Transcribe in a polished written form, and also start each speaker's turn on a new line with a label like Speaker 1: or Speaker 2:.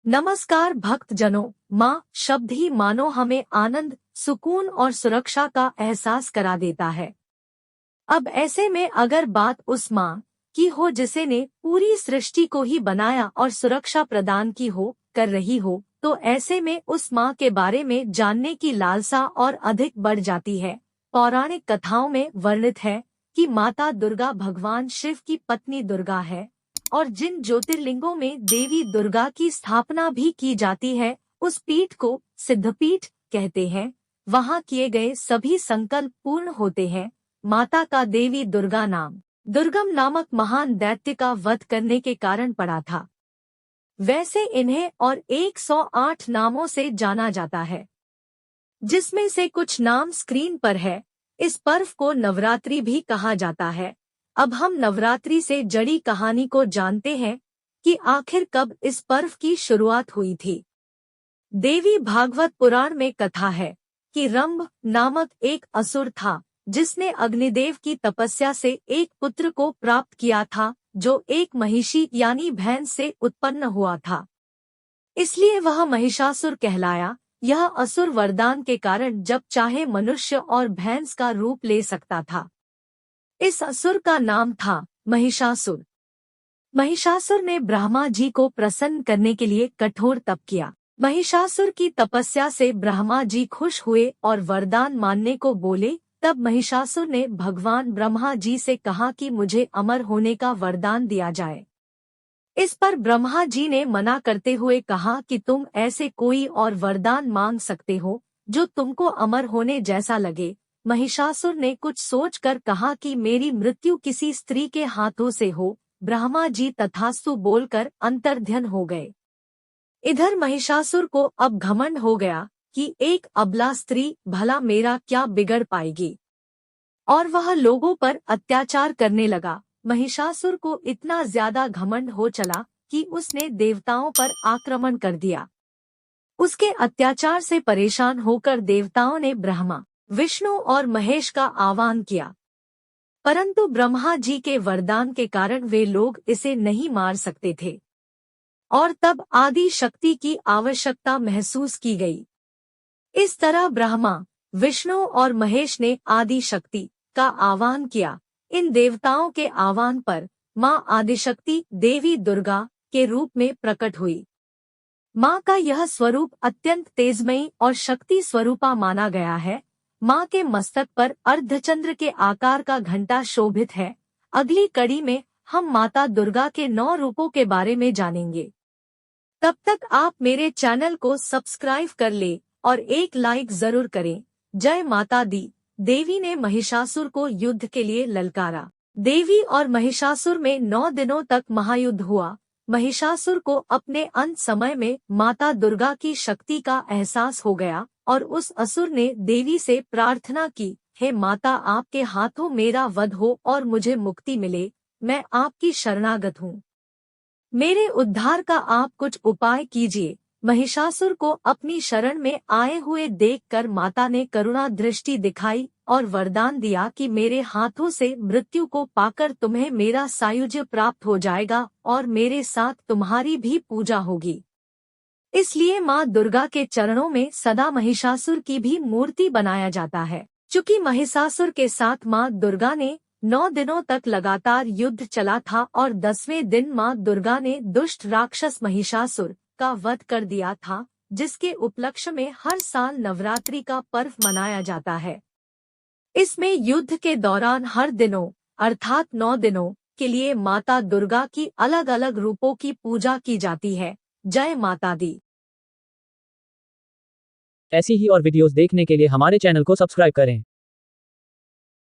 Speaker 1: नमस्कार भक्तजनों, माँ शब्द ही मानो हमें आनंद, सुकून और सुरक्षा का एहसास करा देता है। अब ऐसे में अगर बात उस माँ की हो जिसे ने पूरी सृष्टि को ही बनाया और सुरक्षा प्रदान की हो, कर रही हो, तो ऐसे में उस माँ के बारे में जानने की लालसा और अधिक बढ़ जाती है। पौराणिक कथाओं में वर्णित है कि माता दुर्गा भगवान शिव की पत्नी दुर्गा है और जिन ज्योतिर्लिंगों में देवी दुर्गा की स्थापना भी की जाती है, उस पीठ को सिद्धपीठ कहते हैं। वहाँ किए गए सभी संकल्प पूर्ण होते हैं। माता का देवी दुर्गा नाम दुर्गम नामक महान दैत्य का वध करने के कारण पड़ा था। वैसे इन्हें और 108 नामों से जाना जाता है, जिसमें से कुछ नाम स्क्रीन पर है। इस पर्व को नवरात्रि भी कहा जाता है। अब हम नवरात्रि से जुड़ी कहानी को जानते हैं कि आखिर कब इस पर्व की शुरुआत हुई थी। देवी भागवत पुराण में कथा है कि रंभ नामक एक असुर था, जिसने अग्निदेव की तपस्या से एक पुत्र को प्राप्त किया था, जो एक महिषी यानी भैंस से उत्पन्न हुआ था। इसलिए वह महिषासुर कहलाया। यह असुर वरदान के कारण जब चाहे मनुष्य और भैंस का रूप ले सकता था। इस असुर का नाम था महिषासुर। महिषासुर ने ब्रह्मा जी को प्रसन्न करने के लिए कठोर तप किया। महिषासुर की तपस्या से ब्रह्मा जी खुश हुए और वरदान मानने को बोले। तब महिषासुर ने भगवान ब्रह्मा जी से कहा कि मुझे अमर होने का वरदान दिया जाए। इस पर ब्रह्मा जी ने मना करते हुए कहा कि तुम ऐसे कोई और वरदान मांग सकते हो जो तुमको अमर होने जैसा लगे। महिषासुर ने कुछ सोचकर कहा कि मेरी मृत्यु किसी स्त्री के हाथों से हो। ब्रह्मा जी तथास्तु बोलकर अंतर्ध्यान हो गए। इधर महिषासुर को अब घमंड हो गया कि एक अबला स्त्री भला मेरा क्या बिगड़ पाएगी, और वह लोगों पर अत्याचार करने लगा। महिषासुर को इतना ज्यादा घमंड हो चला कि उसने देवताओं पर आक्रमण कर दिया। उसके अत्याचार से परेशान होकर देवताओं ने ब्रह्मा, विष्णु और महेश का आह्वान किया, परंतु ब्रह्मा जी के वरदान के कारण वे लोग इसे नहीं मार सकते थे, और तब आदि शक्ति की आवश्यकता महसूस की गई। इस तरह ब्रह्मा, विष्णु और महेश ने आदि शक्ति का आह्वान किया। इन देवताओं के आह्वान पर माँ आदिशक्ति देवी दुर्गा के रूप में प्रकट हुई। माँ का यह स्वरूप अत्यंत तेजमयी और शक्ति स्वरूपा माना गया है। माँ के मस्तक पर अर्धचंद्र के आकार का घंटा शोभित है। अगली कड़ी में हम माता दुर्गा के 9 रूपों के बारे में जानेंगे। तब तक आप मेरे चैनल को सब्सक्राइब कर ले और एक लाइक जरूर करें। जय माता दी। देवी ने महिषासुर को युद्ध के लिए ललकारा। देवी और महिषासुर में 9 दिनों तक महायुद्ध हुआ। महिषासुर को अपने अंत समय में माता दुर्गा की शक्ति का एहसास हो गया और उस असुर ने देवी से प्रार्थना की, हे माता, आपके हाथों मेरा वध हो और मुझे मुक्ति मिले। मैं आपकी शरणागत हूँ। मेरे उद्धार का आप कुछ उपाय कीजिए। महिषासुर को अपनी शरण में आए हुए देखकर माता ने करुणा दृष्टि दिखाई और वरदान दिया कि मेरे हाथों से मृत्यु को पाकर तुम्हें मेरा सायुज्य प्राप्त हो जाएगा और मेरे साथ तुम्हारी भी पूजा होगी। इसलिए माँ दुर्गा के चरणों में सदा महिषासुर की भी मूर्ति बनाया जाता है। चूँकि महिषासुर के साथ माँ दुर्गा ने 9 दिनों तक लगातार युद्ध चला था और 10वें दिन माँ दुर्गा ने दुष्ट राक्षस महिषासुर का वध कर दिया था, जिसके उपलक्ष्य में हर साल नवरात्रि का पर्व मनाया जाता है। इसमें युद्ध के दौरान हर दिनों अर्थात 9 दिनों के लिए माता दुर्गा की अलग अलग रूपों की पूजा की जाती है। जय माता दी।
Speaker 2: ऐसी ही और वीडियोस देखने के लिए हमारे चैनल को सब्सक्राइब करें।